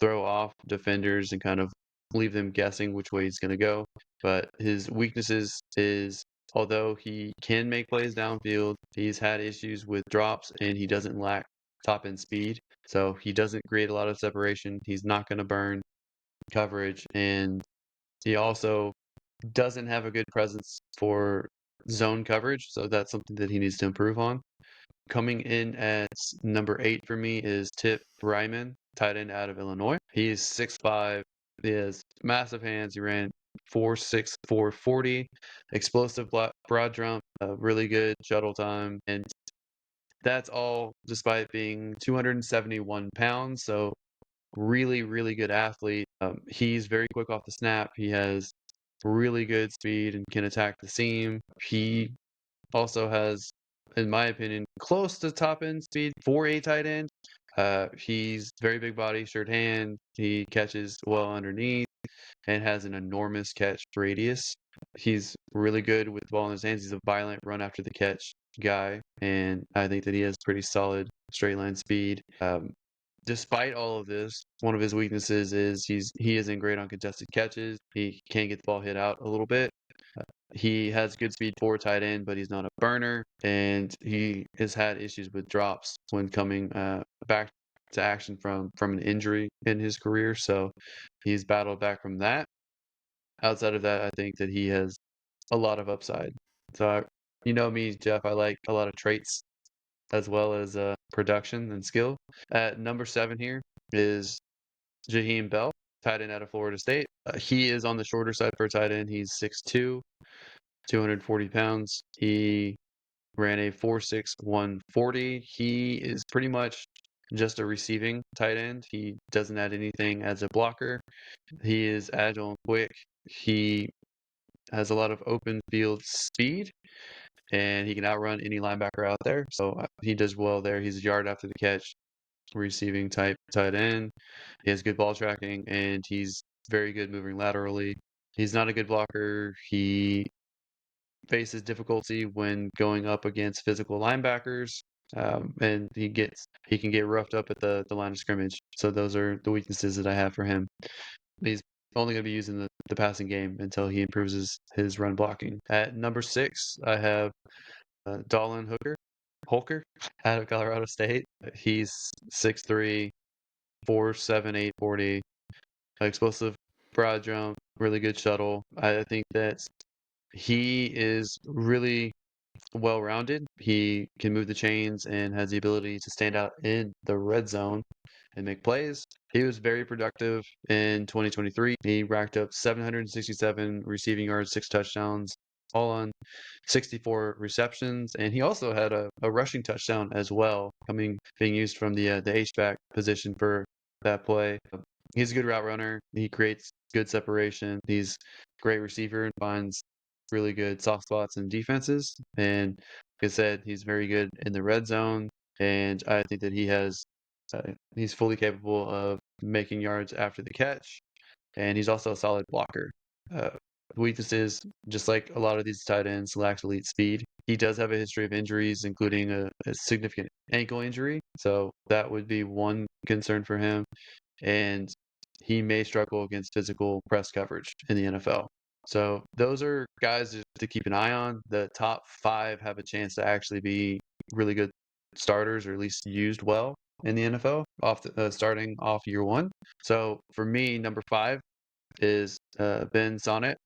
throw off defenders and kind of leave them guessing which way he's going to go. But his weaknesses is, although he can make plays downfield, he's had issues with drops and he doesn't lack top end speed. So he doesn't create a lot of separation. He's not going to burn coverage. And he also doesn't have a good presence for zone coverage. So that's something that he needs to improve on. Coming in at number 8 for me is Tip Ryman, tight end out of Illinois. He is 6'5". He has massive hands. He ran 4.6 4.40, explosive broad jump, really good shuttle time, and that's all despite being 271 pounds. So really, really good athlete. He's very quick off the snap. He has really good speed and can attack the seam. He also has, in my opinion, close to top end speed for a tight end. He's very big body, short hand. He catches well underneath and has an enormous catch radius. He's really good with the ball in his hands. He's a violent run after the catch guy, and I think that he has pretty solid straight line speed. Despite all of this, one of his weaknesses is he isn't great on contested catches. He can get the ball hit out a little bit. He has good speed for tight end, but he's not a burner, and he has had issues with drops when coming back to action from an injury in his career. So he's battled back from that. Outside of that, I think that he has a lot of upside. So you know me, Jeff. I like a lot of traits as well as production and skill. At number 7 here is Jaheim Bell, tight end out of Florida State. He is on the shorter side for a tight end. He's 6'2", 240 pounds. He ran a 4.6 140. He is pretty much just a receiving tight end. He doesn't add anything as a blocker. He is agile and quick. He has a lot of open field speed, and he can outrun any linebacker out there. So he does well there. He's a yard after the catch, receiving type tight end. He has good ball tracking, and he's very good moving laterally. He's not a good blocker. He faces difficulty when going up against physical linebackers, and he can get roughed up at the line of scrimmage. So those are the weaknesses that I have for him. He's only going to be using the passing game until he improves his run blocking. At number 6, I have Dallin Holker out of Colorado State. He's 6'3", 4.7 840, explosive broad jump, really good shuttle. I think that he is really well-rounded. He can move the chains and has the ability to stand out in the red zone and make plays. He was very productive in 2023. He racked up 767 receiving yards, 6 touchdowns, all on 64 receptions, and he also had a rushing touchdown as well, being used from the H-back position for that play. He's a good route runner. He creates good separation. He's a great receiver and finds really good soft spots in defenses. And like I said, he's very good in the red zone. And I think that he's fully capable of making yards after the catch. And he's also a solid blocker. The weakness is, just like a lot of these tight ends, lacks elite speed. He does have a history of injuries, including a significant ankle injury. So that would be one concern for him. And he may struggle against physical press coverage in the NFL. So those are guys to keep an eye on. The top 5 have a chance to actually be really good starters, or at least used well in the NFL, starting off year one. So for me, number 5 is Ben Sonnet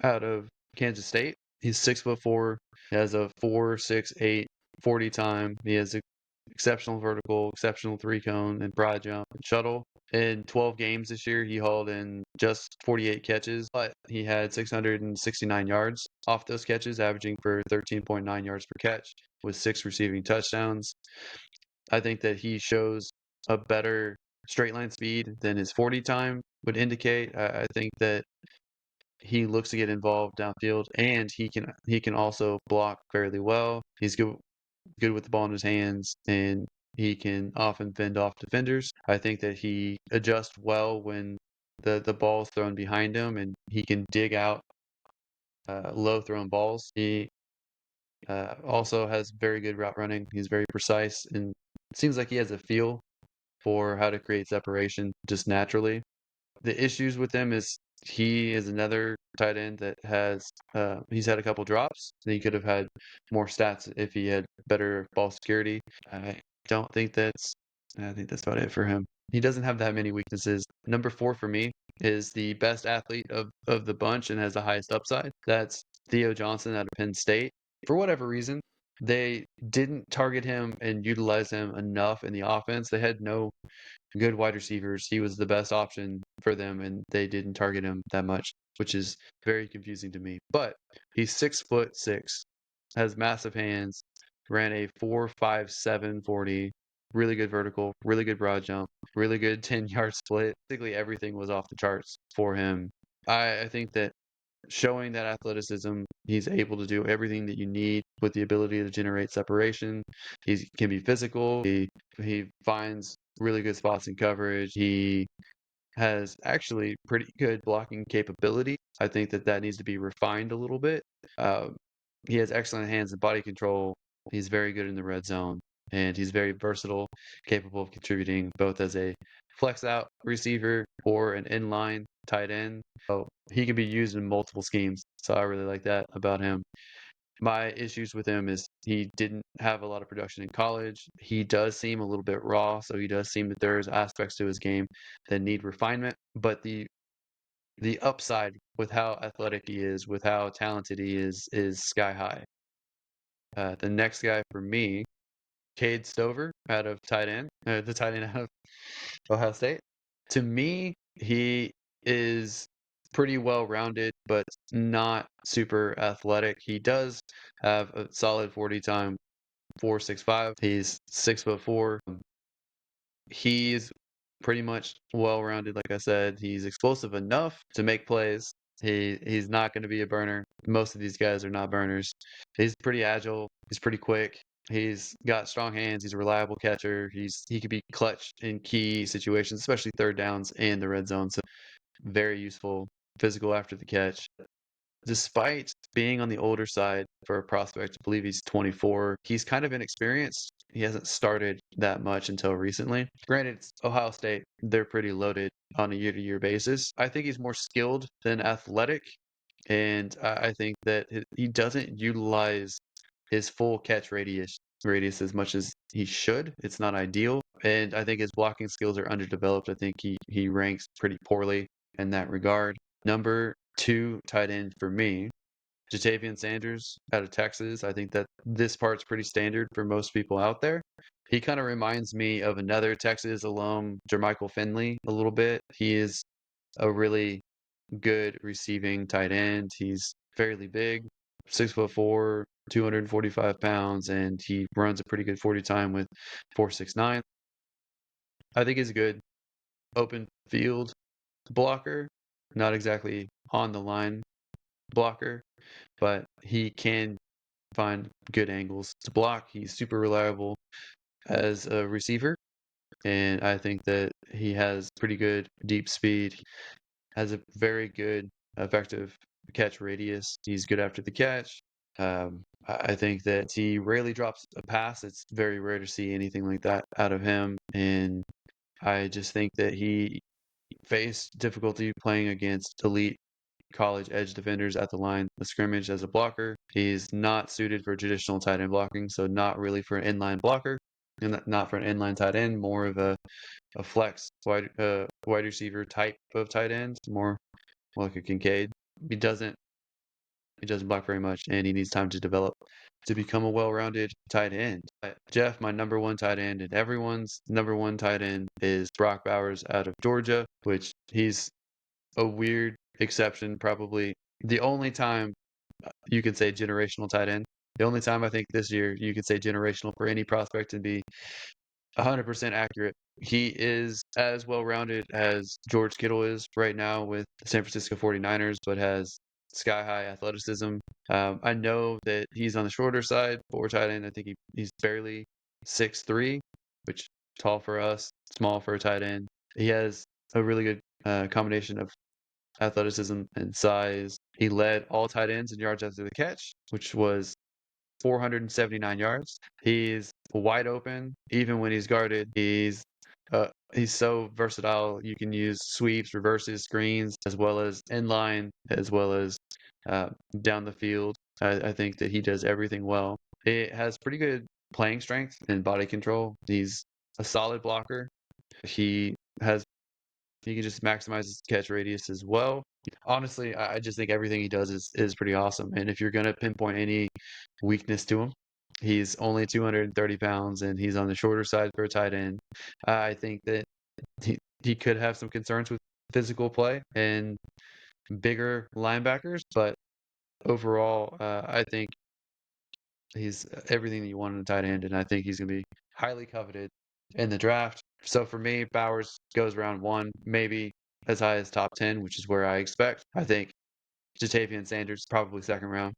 out of Kansas State. He's 6'4". He has a 4.68 40 time. He has a exceptional vertical, exceptional three cone and broad jump and shuttle. In 12 games this year, he hauled in just 48 catches, but he had 669 yards off those catches, averaging for 13.9 yards per catch with 6 receiving touchdowns. I think that he shows a better straight line speed than his 40 time would indicate. I think that he looks to get involved downfield, and he can also block fairly well. He's good with the ball in his hands, and he can often fend off defenders. I think that he adjusts well when the ball is thrown behind him, and he can dig out low thrown balls. He also has very good route running. He's very precise, and it seems like he has a feel for how to create separation just naturally. The issues with him is he is another tight end that he's had a couple drops. He could have had more stats if he had better ball security. Don't think that's I think that's about it for him. He doesn't have that many weaknesses. Number 4 for me is the best athlete of the bunch and has the highest upside. That's Theo Johnson out of Penn State. For whatever reason, they didn't target him and utilize him enough in the offense. They had no good wide receivers. He was the best option for them, and they didn't target him that much, which is very confusing to me. But he's 6'6", has massive hands, ran a 4.57 40, really good vertical, really good broad jump, really good 10-yard split. Basically, everything was off the charts for him. I think that showing that athleticism, he's able to do everything that you need with the ability to generate separation. He can be physical. He finds really good spots in coverage. He has actually pretty good blocking capability. I think that needs to be refined a little bit. Uh, he has excellent hands and body control. He's very good in the red zone, and he's very versatile, capable of contributing both as a flex out receiver or an inline tight end. So he can be used in multiple schemes. So I really like that about him. My issues with him is he didn't have a lot of production in college. He does seem a little bit raw, so he does seem that there's aspects to his game that need refinement. But the upside with how athletic he is, with how talented he is sky high. The next guy for me, Cade Stover out of the tight end out of Ohio State. To me, he is pretty well rounded, but not super athletic. He does have a solid 40 time 4.65. He's 6'4". He's pretty much well rounded, like I said. He's explosive enough to make plays. He's not going to be a burner. Most of these guys are not burners. He's pretty agile. He's pretty quick. He's got strong hands. He's a reliable catcher. He could be clutch in key situations, especially third downs and the red zone. So very useful, physical after the catch. Despite being on the older side for a prospect, I believe he's 24, he's kind of inexperienced. He hasn't started that much until recently. Granted, it's Ohio State. They're pretty loaded on a year-to-year basis. I think he's more skilled than athletic, and I think that he doesn't utilize his full catch radius as much as he should. It's not ideal, and I think his blocking skills are underdeveloped. I think he ranks pretty poorly in that regard. Number 2 tight end for me, Jatavian Sanders out of Texas. I think that this part's pretty standard for most people out there. He kind of reminds me of another Texas alum, Jermichael Finley, a little bit. He is a really good receiving tight end. He's fairly big, 6'4", 245 pounds, and he runs a pretty good 40 time with 4.69. I think he's a good open field blocker, not exactly on the line blocker, but he can find good angles to block. He's super reliable as a receiver, and I think that he has pretty good deep speed, has a very good effective catch radius. He's good after the catch. I think that he rarely drops a pass. It's very rare to see anything like that out of him, and I just think that he faced difficulty playing against elite college edge defenders at the line of scrimmage as a blocker. He's not suited for traditional tight end blocking, so not really for an inline blocker, and not for an inline tight end. More of a flex wide receiver type of tight end, more like a Kincaid. He doesn't block very much, and he needs time to develop to become a well-rounded tight end. Jeff, my number one tight end, and everyone's number one tight end is Brock Bowers out of Georgia, which he's a weird exception, probably the only time you could say generational tight end. The only time I think this year you could say generational for any prospect and be 100% accurate. He is as well-rounded as George Kittle is right now with the San Francisco 49ers, but has sky-high athleticism. I know that he's on the shorter side for tight end. I think he's barely 6'3", which tall for us, small for a tight end. He has a really good combination of athleticism and size. He led all tight ends in yards after the catch, which was 479 yards. He's wide open, even when he's guarded. He's so versatile. You can use sweeps, reverses, screens, as well as inline, as well as down the field. I think that he does everything well. He has pretty good playing strength and body control. He's a solid blocker. He can just maximize his catch radius as well. Honestly, I just think everything he does is pretty awesome. And if you're gonna pinpoint any weakness to him, he's only 230 pounds and he's on the shorter side for a tight end. I think that he could have some concerns with physical play and bigger linebackers, but overall, I think he's everything that you want in a tight end, and I think he's going to be highly coveted in the draft. So for me, Bowers goes round 1, maybe as high as top 10, which is where I expect. I think Jatavian Sanders probably second round.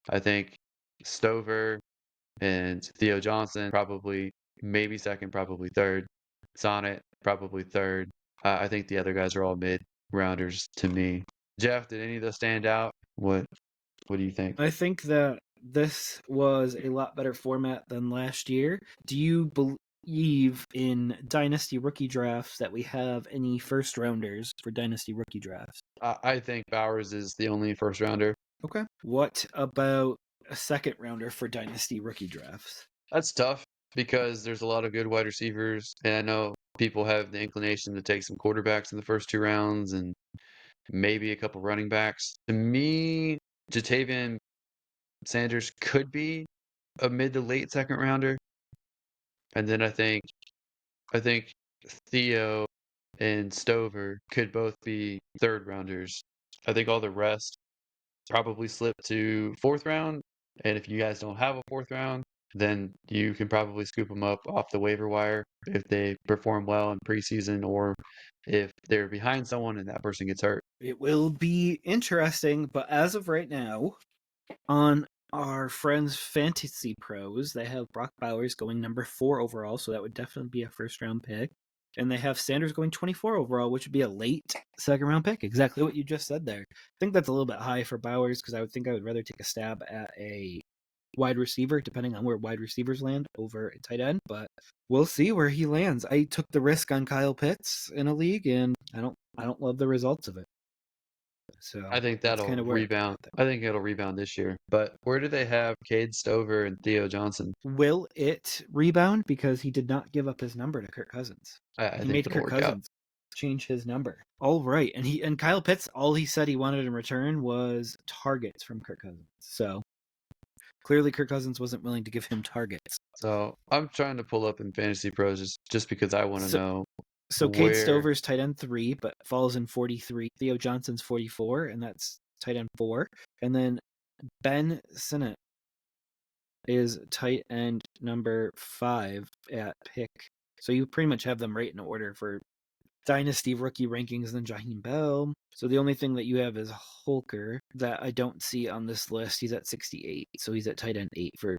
I think Stover and Theo Johnson probably maybe second, probably third. Sonnet probably third. I think the other guys are all mid rounders to me. Jeff, did any of those stand out? What do you think? I think that this was a lot better format than last year. Do you believe in dynasty rookie drafts that we have any first rounders for dynasty rookie drafts? I think Bowers is the only first rounder. Okay. What about a second rounder for dynasty rookie drafts? That's tough because there's a lot of good wide receivers, and I know people have the inclination to take some quarterbacks in the first 2 rounds and maybe a couple running backs. To me, Jatavian Sanders could be a mid to late second rounder, and then I think Theo and Stover could both be third rounders. I think all the rest probably slip to fourth round, and if you guys don't have a fourth round, then you can probably scoop them up off the waiver wire if they perform well in preseason or if they're behind someone and that person gets hurt. It will be interesting, but as of right now, on our friends Fantasy Pros, they have Brock Bowers going number 4 overall, so that would definitely be a first round pick. And they have Sanders going 24 overall, which would be a late second round pick. Exactly what you just said there. I think that's a little bit high for Bowers because I would rather take a stab at a wide receiver, depending on where wide receivers land over a tight end. But we'll see where he lands. I took the risk on Kyle Pitts in a league, and I don't love the results of it. So I think that's that'll kind of where rebound. I think it'll rebound this year. But where do they have Cade Stover and Theo Johnson? will it rebound because he did not give up his number to Kirk Cousins. I He think made it'll Kirk work out. Cousins change his number. All right, and Kyle Pitts, all he said he wanted in return was targets from Kirk Cousins. So clearly, Kirk Cousins wasn't willing to give him targets. So I'm trying to pull up in Fantasy Pros just because I want to know. So Cade Where- Stover's tight end 3, but falls in 43. Theo Johnson's 44, and that's tight end 4. And then Ben Sinnott is tight end number 5 at pick. So you pretty much have them right in order for dynasty rookie rankings than Jaheim Bell. So the only thing that you have is Holker that I don't see on this list. He's at 68, so he's at tight end 8 for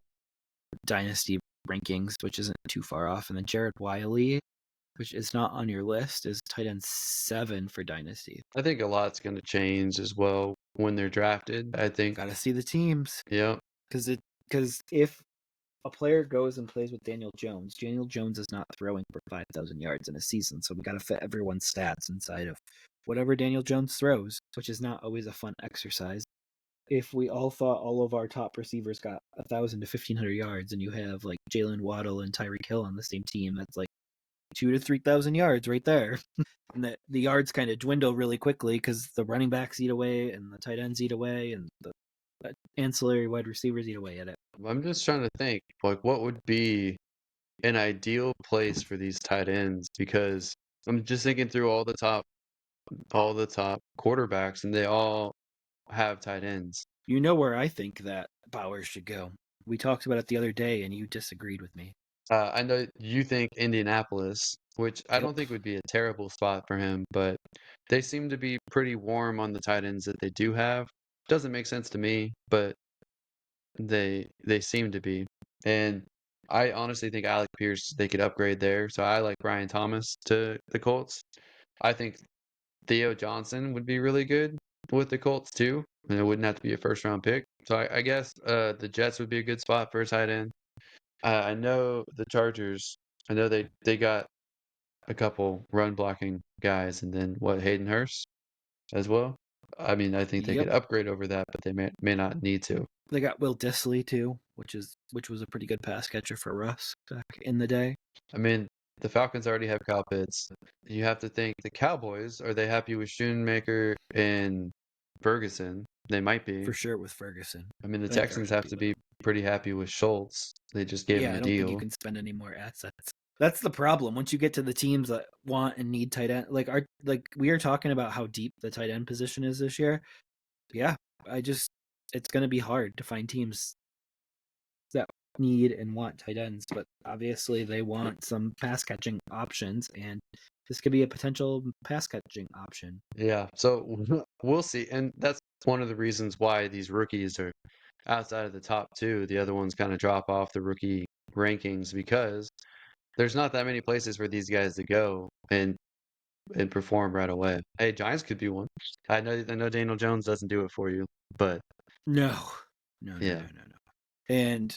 dynasty rankings, which isn't too far off. And then Jared Wiley, which is not on your list, is tight end 7 for dynasty. I think a lot's going to change as well when they're drafted. I think. Got to see the teams Yeah. because if a player goes and plays with Daniel Jones, Daniel Jones is not throwing for 5,000 yards in a season. So we got to fit everyone's stats inside of whatever Daniel Jones throws, which is not always a fun exercise. If we all thought all of our top receivers got 1,000 to 1,500 yards, and you have like Jalen Waddle and Tyreek Hill on the same team, that's like 2,000 to 3,000 yards right there. And the yards kind of dwindle really quickly because the running backs eat away, and the tight ends eat away, and the ancillary wide receivers eat away at it. I'm just trying to think, like, what would be an ideal place for these tight ends? Because I'm just thinking through all the top quarterbacks, and they all have tight ends. You know where I think that Bowers should go. We talked about it the other day, and you disagreed with me. I know you think Indianapolis, which I don't Yep, think would be a terrible spot for him, but they seem to be pretty warm on the tight ends that they do have. Doesn't make sense to me, but they seem to be. And I honestly think Alec Pierce they could upgrade there. So I like Brian Thomas to the Colts. I think Theo Johnson would be really good with the Colts too. And it wouldn't have to be a first round pick. So I guess the Jets would be a good spot for a tight end. I know the Chargers. I know they got a couple run blocking guys, and then what Hayden Hurst as well. I mean, I think they could yep. upgrade over that, but they may not need to. They got Will Disley too, which was a pretty good pass catcher for Russ back in the day. I mean, the Falcons already have Kyle Pitts. You have to think the Cowboys, are they happy with Schoonmaker and Ferguson? They might be. For sure with Ferguson. I mean, the I think they're Texans have happy to with be him. pretty happy with Schultz. They just gave him Yeah, a I don't think you deal. can spend any more assets. That's the problem. Once you get to the teams that want and need tight end, like we are talking about how deep the tight end position is this year. Yeah, it's going to be hard to find teams that need and want tight ends, but obviously they want some pass catching options, and this could be a potential pass catching option. Yeah, so we'll see. And that's one of the reasons why these rookies are outside of the top two. The other ones kind of drop off the rookie rankings because there's not that many places for these guys to go and perform right away. Hey, Giants could be one. I know Daniel Jones doesn't do it for you, but No, no, no, no, yeah. no, no. And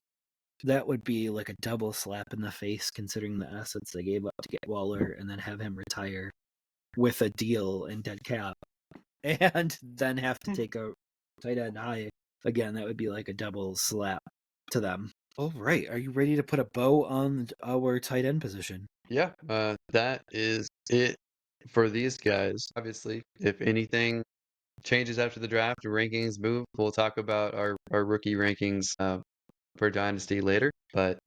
that would be like a double slap in the face considering the assets they gave up to get Waller and then have him retire with a deal in dead cap and then have to take a tight end high. Again, that would be like a double slap to them. All right. Are you ready to put a bow on our tight end position? Yeah, that is it for these guys. Obviously, if anything changes after the draft or rankings move, we'll talk about our rookie rankings for Dynasty later. But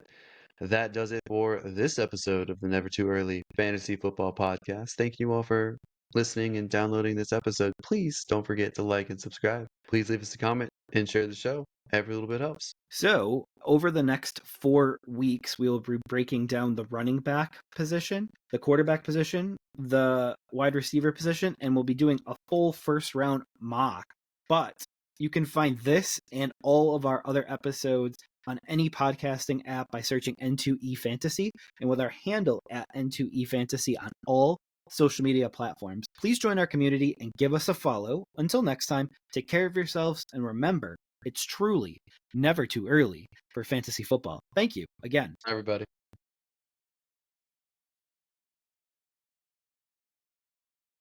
that does it for this episode of the Never Too Early Fantasy Football Podcast. Thank you all for listening and downloading this episode. Please don't forget to like and subscribe. Please leave us a comment and share the show. Every little bit helps. So, over the next 4 weeks, we will be breaking down the running back position, the quarterback position, the wide receiver position, and we'll be doing a full first round mock. But you can find this and all of our other episodes on any podcasting app by searching N2E Fantasy and with our handle at N2E Fantasy on all social media platforms. Please join our community and give us a follow. Until next time, take care of yourselves and remember, it's truly never too early for fantasy football. Thank you again. Everybody.